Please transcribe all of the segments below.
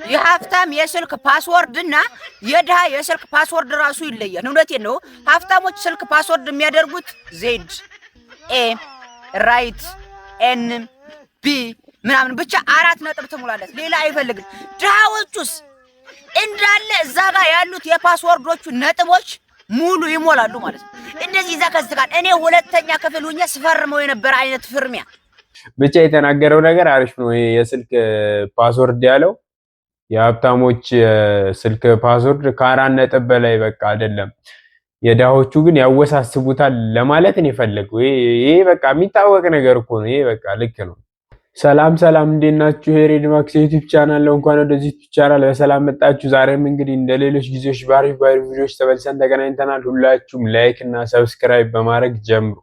የሀብታም የስልክ ፓስወርድ እና የድሃ የስልክ ፓስወርድ ራሱ ይለያል። እውነቴን ነው። ሀብታሞች ስልክ ፓስወርድ የሚያደርጉት ዜድ ኤ ራይት ኤን ቢ ምናምን ብቻ 4 ነጥብ ትሙላለት ሌላ አይፈልግም። ድሃዎቹስ እንዳለ እዛ ጋር ያሉት የፓስወርዶቹ ነጥቦች ሙሉ ይሞላሉ ማለት ነው። እንደዚህ እዛ ከዝጋን እኔ ሁለተኛ ክፍል ሆኜ ስፈርመው የነበረ አይነት ፍርሚያ ብቻ የተናገረው ነገር አሪፍ ነው። የስልክ ፓስወርድ ያለው የሀብታሞች ስልክ ፓስወርድ ከ4 ነጥብ በላይ በቃ አይደለም። የዳሆቹ ግን ያወሳስቡታል ለማለት ነው የፈለገው። ይሄ በቃ የሚታወቅ ነገር እኮ ነው። ይሄ በቃ ልክ ነው። ሰላም እንዴት ናችሁ? ሬድማክስ ዩቲዩብ ቻናል ነው። እንኳን ወደዚህ ዩቲዩብ ቻናል በሰላም መጣችሁ። ዛሬም እንግዲህ እንደሌሎች ጊዜዎች ባሪፍ ቪዲዮዎች ተመልሰን ተገናኝተናል። ሁላችሁም ላይክ እና ሰብስክራይብ በማድረግ ጀምሩ።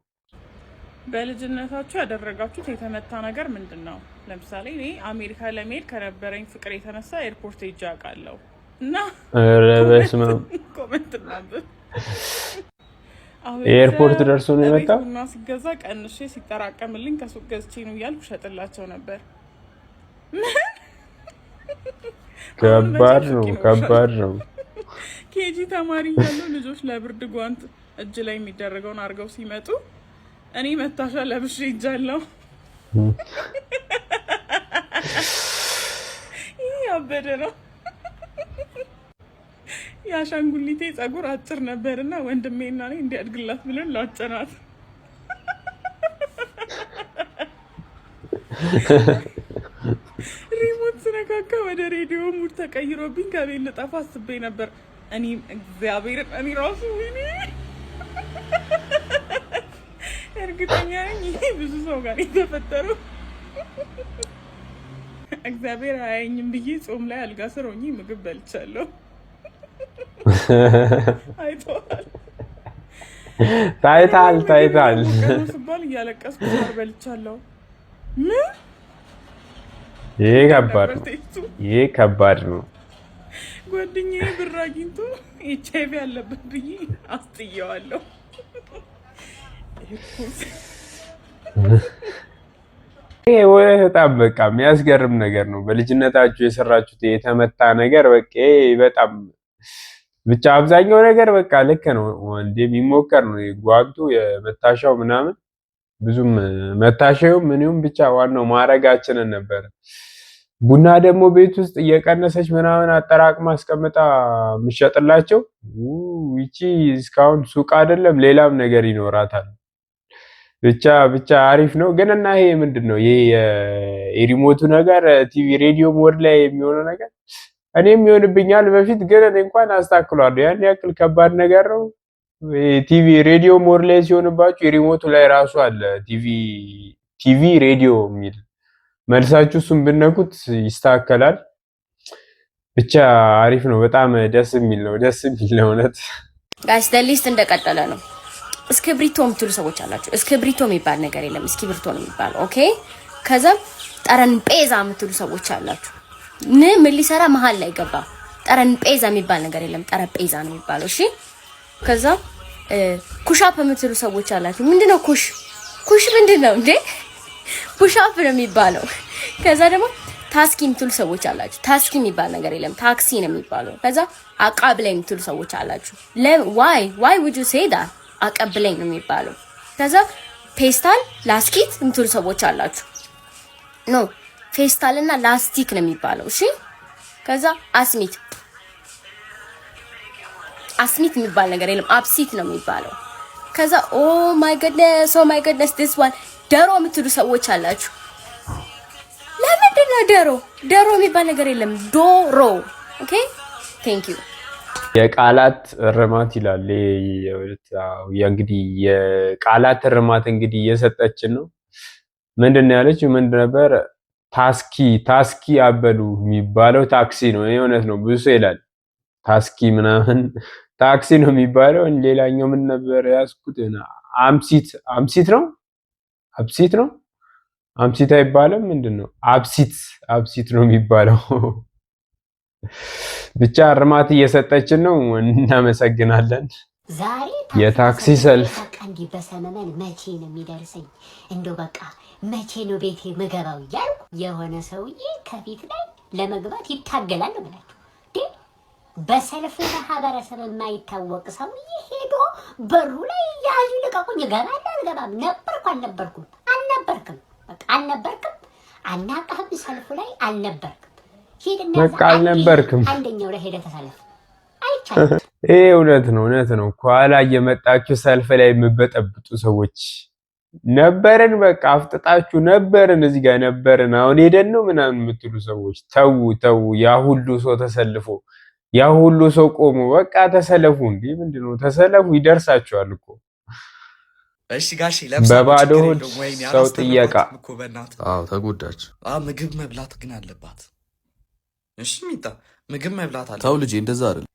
በልጅነታችሁ ያደረጋችሁት የተመታ ነገር ምንድነው? ለምሳሌ እኔ አሜሪካ ለመሄድ ከነበረኝ ፍቅር የተነሳ ኤርፖርት ሄጄ አውቃለሁ እና ኮሜንት ነበር ኤርፖርት ደርሶ ነው የመጣው እና ሲገዛ ቀንሼ ሲጠራቀምልኝ ከሱቅ ገዝቼ ነው እያልኩ ሸጥላቸው ነበር። ከባድ ነው። ኬጂ ተማሪ ያለው ልጆች ለብርድ ጓንት እጅ ላይ የሚደረገውን አድርገው ሲመጡ እኔ መታሻ ለብሼ ይጃለሁ። ይሄ አበደ ነው። ያሻንጉሊቴ ጸጉር አጭር ነበርና ወንድሜና እኔ እንዲያድግላት ብለን ላጨናት። ሪሞት ስነካካ ወደ ሬዲዮ ሙድ ተቀይሮብኝ ከቤት ልጠፋ አስቤ ነበር። እኔም እግዚአብሔርን እኔ ራሱ ወይኔ እርግጠኛ ነኝ ይሄ ብዙ ሰው ጋር የተፈጠረው። እግዚአብሔር አያየኝም ብዬ ጾም ላይ አልጋ ስር ሆኜ ምግብ በልቻለሁ። ታይታል ስባል እያለቀስኩ ሳር በልቻለሁ። ምን ይሄ ከባድ ነው። ጓደኛዬ ብር አግኝቶ ኤችአይቪ ያለበት ብዬ አስጥየዋለሁ። ይሄ በጣም በቃ የሚያስገርም ነገር ነው። በልጅነታችሁ የሰራችሁት የተመታ ነገር በቃ በጣም ብቻ አብዛኛው ነገር በቃ ልክ ነው እንደሚሞከር ነው። ጓንቱ የመታሻው ምናምን ብዙም መታሻው ምንም ብቻ ዋናው ማረጋችንን ነበር። ቡና ደግሞ ቤት ውስጥ እየቀነሰች ምናምን አጠራቅማ አስቀምጣ ምሸጥላቸው ይቺ እስካሁን ሱቅ አይደለም ሌላም ነገር ይኖራታል። ብቻ አሪፍ ነው። ግን እና ይሄ ምንድነው ይሄ የሪሞቱ ነገር ቲቪ ሬዲዮ ሞድ ላይ የሚሆነው ነገር እኔም ይሆንብኛል በፊት ግን እኔ እንኳን አስተካክሏለሁ። ያን ያክል ከባድ ነገር ነው። ቲቪ ሬዲዮ ሞድ ላይ ሲሆንባችሁ ሪሞቱ ላይ ራሱ አለ ቲቪ ሬዲዮ የሚል መልሳችሁ እሱን ብነኩት ይስተካከላል። ብቻ አሪፍ ነው። በጣም ደስ የሚል ነው እውነት ጋይስ ሊስት እንደቀጠለ ነው። እስክሪብቶ የምትሉ ሰዎች አላችሁ። እስክሪብቶ የሚባል ነገር የለም፣ እስክሪብቶ ነው የሚባለው። ኦኬ። ከዛ ጠረጴዛ የምትሉ ሰዎች አላችሁ። ምን ሊሰራ መሃል ላይ ገባ። ጠረጴዛ የሚባል ነገር የለም፣ ጠረጴዛ ነው የሚባለው። እሺ። ከዛ ኩሻፕ የምትሉ ሰዎች አላችሁ። ምንድነው ኩሽ ምንድነው እንዴ? ኩሻፕ ነው የሚባለው። ከዛ ደግሞ ታክሲ የምትሉ ሰዎች አላችሁ። ታክሲ የሚባል ነገር የለም፣ ታክሲ ነው የሚባለው። ከዛ አቃብለኝ የምትሉ ሰዎች አላችሁ። why would you say that? አቀብለኝ ነው የሚባለው። ከዛ ፔስታል ላስቲክ የምትሉ ሰዎች አላችሁ። ኖ ፌስታል እና ላስቲክ ነው የሚባለው። እሺ። ከዛ አስሚት የሚባል ነገር የለም፣ አብሲት ነው የሚባለው። ከዛ ኦ ማይ ጎድነስ this one ደሮ የምትሉ ሰዎች አላችሁ። ለምንድን ነው ደሮ የሚባል ነገር የለም፣ ዶሮ። ኦኬ ቴንክ ዩ። የቃላት እርማት ይላል። እንግዲህ የቃላት እርማት እንግዲህ እየሰጠችን ነው። ምንድን ነው ያለችው? ምንድን ነበር? ታስኪ አበሉ የሚባለው ታክሲ ነው። እውነት ነው። ብዙ ሰው ይላል ታስኪ ምናምን ታክሲ ነው የሚባለው። ሌላኛው ምን ነበር ያስኩት? አምሲት ነው። አምሲት አይባልም። ምንድነው? አብሲት ነው የሚባለው። ብቻ እርማት እየሰጠችን ነው። እናመሰግናለን። ዛሬ የታክሲ ሰልፍ ቀንዲ በሰመመን መቼ ነው የሚደርሰኝ? እንደው በቃ መቼ ነው ቤቴ ምገባው እያልኩ የሆነ ሰውዬ ከፊት ላይ ለመግባት ይታገላል ብላችሁ በሰልፍ ማህበረሰብ የማይታወቅ ሰውዬ ሄዶ በሩ ላይ ያዙ ልቀቁኝ እገባለሁ አልገባም ነበርኩ አልነበርኩም አልነበርክም በቃ አልነበርክም አናውቅህም ሰልፉ ላይ አልነበርክም ሄድና በቃ አልነበርክም አንደኛው ላይ ሄደ ተሰለፍ አይቻልም። እውነት ነው ኋላ እየመጣችሁ ሰልፍ ላይ የምበጠብጡ ሰዎች ነበርን በቃ አፍጥጣችሁ ነበርን እዚህ ጋር ነበርን አሁን ሄደን ነው ምናምን የምትሉ ሰዎች ተው ያ ሁሉ ሰው ተሰልፎ ያ ሁሉ ሰው ቆሞ በቃ ተሰለፉ እንዴ ምንድነው ተሰለፉ ይደርሳችኋል እኮ እሺ ጋሼ ለምሳሌ ሰው ጥያቃ ተጎዳች ምግብ መብላት ግን አለባት እሺ ሚጣ ምግብ መብላት አለ ተው ልጄ እንደዛ አይደል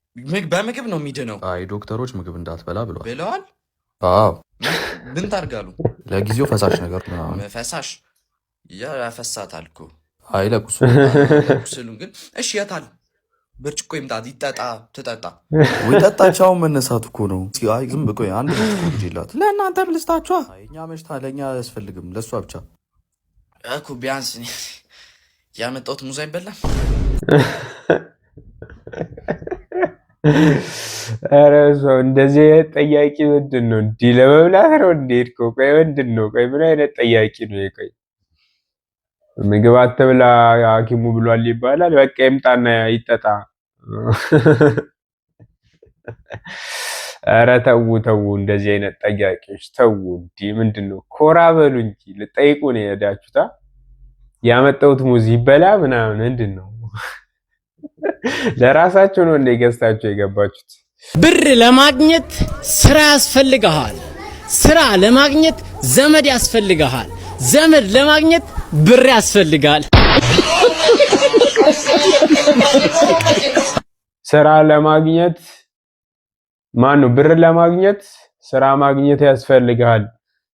በምግብ ነው የሚድነው አይ ዶክተሮች ምግብ እንዳትበላ ብለዋል አዎ ምን ታርጋሉ ለጊዜው ፈሳሽ ነገር ነው ፈሳሽ ያፈሳታል እኮ አይ ለቁስሉን ግን እሺ ያታል ብርጭቆ ይምጣት ይጣጣ ተጣጣ ወይ ተጣቻው መነሳት እኮ ነው አይ ዝም ብቆ አንድ ልጅላት ለእናንተ ልስታችሁ አይኛ መሽታ ለኛ ያስፈልግም ለሷ ብቻ እኮ ቢያንስ ያመጣሁት ሙዝ አይበላም ኧረ ሰው እንደዚህ ጠያቂ ምንድነው እንዴ ለመብላት ነው እንዴ ቆይ ምንድነው ቆይ ምን አይነት ጠያቂ ነው ቆይ ምግብ አትብላ ሐኪሙ ብሏል ይባላል በቃ ይምጣና ይጠጣ ኧረ ተው እንደዚህ አይነት ጠያቂዎች ተው እንዴ ምንድነው ኮራ በሉ እንጂ ልጠይቁ ነው የሄዳችሁታ ያመጣሁት ሙዝ ይበላ ምናምን ምንድነው ለራሳችሁ ነው እንደ ገዝታችሁ የገባችሁት ብር ለማግኘት ስራ ያስፈልጋል ስራ ለማግኘት ዘመድ ያስፈልጋል ዘመድ ለማግኘት ብር ያስፈልጋል ስራ ለማግኘት ብር ለማግኘት ስራ ማግኘት ያስፈልጋል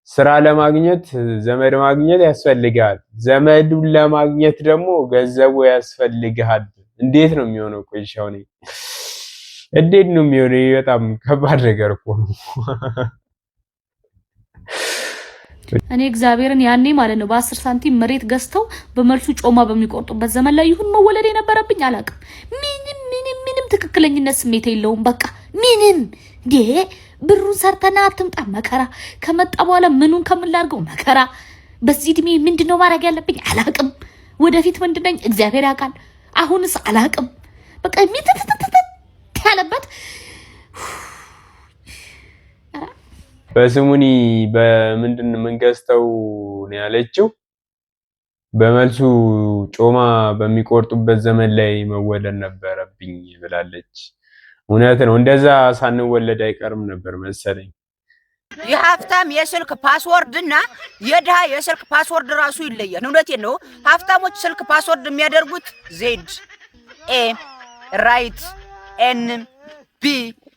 ስራ ለማግኘት ዘመድ ማግኘት ያስፈልጋል ዘመዱን ለማግኘት ደግሞ ገንዘቡ ያስፈልጋል እንዴት ነው የሚሆነው ቆይሻው ነው እንዴት ነው የሚሆነው በጣም ከባድ ነገር እኮ ነው እኔ እግዚአብሔርን ያኔ ማለት ነው በ10 ሳንቲም መሬት ገዝተው በመልሱ ጮማ በሚቆርጡበት ዘመን ላይ ይሁን መወለድ የነበረብኝ አላውቅም ምንም ትክክለኝነት ስሜት የለውም በቃ ምንም ብሩን ሰርተና አትምጣ መከራ ከመጣ በኋላ ምኑን ከምላርገው መከራ በዚህ እድሜ ምንድነው ማድረግ ያለብኝ አላውቅም ወደፊት ምንድነኝ እግዚአብሔር ያውቃል አሁንስ አላውቅም በቃ ያለበት በስሙኒ በምንድን መንገስተው ነው ያለችው በመልሱ ጮማ በሚቆርጡበት ዘመን ላይ መወለድ ነበረብኝ ብላለች እውነት ነው እንደዛ ሳንወለድ አይቀርም ነበር መሰለኝ የሀብታም የስልክ ፓስወርድ እና የድሃ የስልክ ፓስወርድ ራሱ ይለያል እውነቴን ነው ሀብታሞች ስልክ ፓስወርድ የሚያደርጉት ዜድ ኤ ራይት ኤን ቢ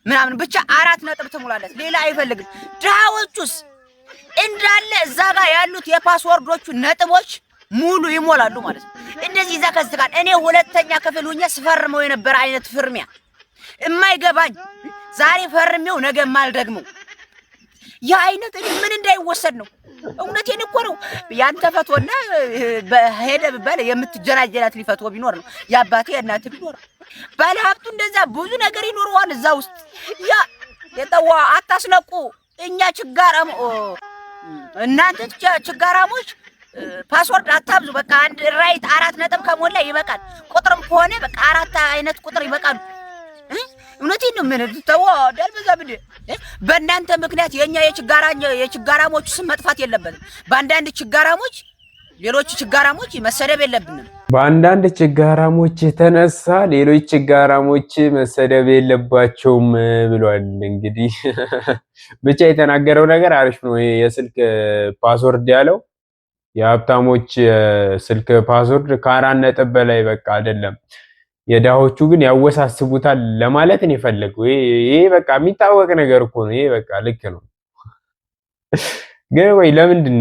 ምናምን ብቻ 4 ነጥብ ትሙላለት ሌላ አይፈልግም ድሃዎቹስ እንዳለ እዛ ጋር ያሉት የፓስወርዶቹ ነጥቦች ሙሉ ይሞላሉ ማለት ነው እንደዚህ እዛ ከዝጋን እኔ ሁለተኛ ክፍል ሆኜ ስፈርመው የነበረ አይነት ፍርሚያ የማይገባኝ ዛሬ ፈርሜው ነገ ማልደግመው ያ አይነት ምን እንዳይወሰድ ነው እውነቴን እኮ ነው ያንተ ፈቶና በሄደ በለ የምትጀናጀላት ሊፈቶ ቢኖር ነው ያባቴ እናት ቢኖር ባለሀብቱ እንደዛ ብዙ ነገር ይኖርዋል እዛ ውስጥ ያ የጠዋ አታስነቁ እኛ ችጋራም እናንተ ችጋራሞች ፓስወርድ አታብዙ በቃ አንድ ራይት 4 ነጥብ ከሞላ ይበቃል ቁጥርም ከሆነ በቃ 4 አይነት ቁጥር ይበቃል እውነቴን ነው ምን ተው ዳልበዛ ብደ በእናንተ ምክንያት የኛ የችጋራሞች ስም መጥፋት የለበትም በአንዳንድ ችጋራሞች ሌሎች ችጋራሞች መሰደብ የለብንም በአንዳንድ ችጋራሞች የተነሳ ሌሎች ችጋራሞች መሰደብ የለባቸውም ብሏል እንግዲህ ብቻ የተናገረው ነገር አሪፍ ነው የስልክ ፓስወርድ ያለው የሀብታሞች ስልክ ፓስወርድ ከ4 ነጥብ በላይ በቃ አይደለም የዳሆቹ ግን ያወሳስቡታል ለማለት ነው የፈለገው ይሄ በቃ የሚታወቅ ነገር እኮ ነው ይሄ በቃ ልክ ነው ግን ወይ ለምንድን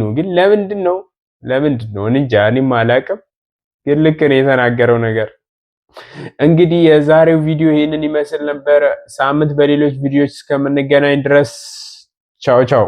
ነው እንጃ እኔም አላውቅም ግን ልክ ነው የተናገረው ነገር እንግዲህ የዛሬው ቪዲዮ ይሄንን ይመስል ነበር ሳምንት በሌሎች ቪዲዮዎች እስከምንገናኝ ድረስ ቻው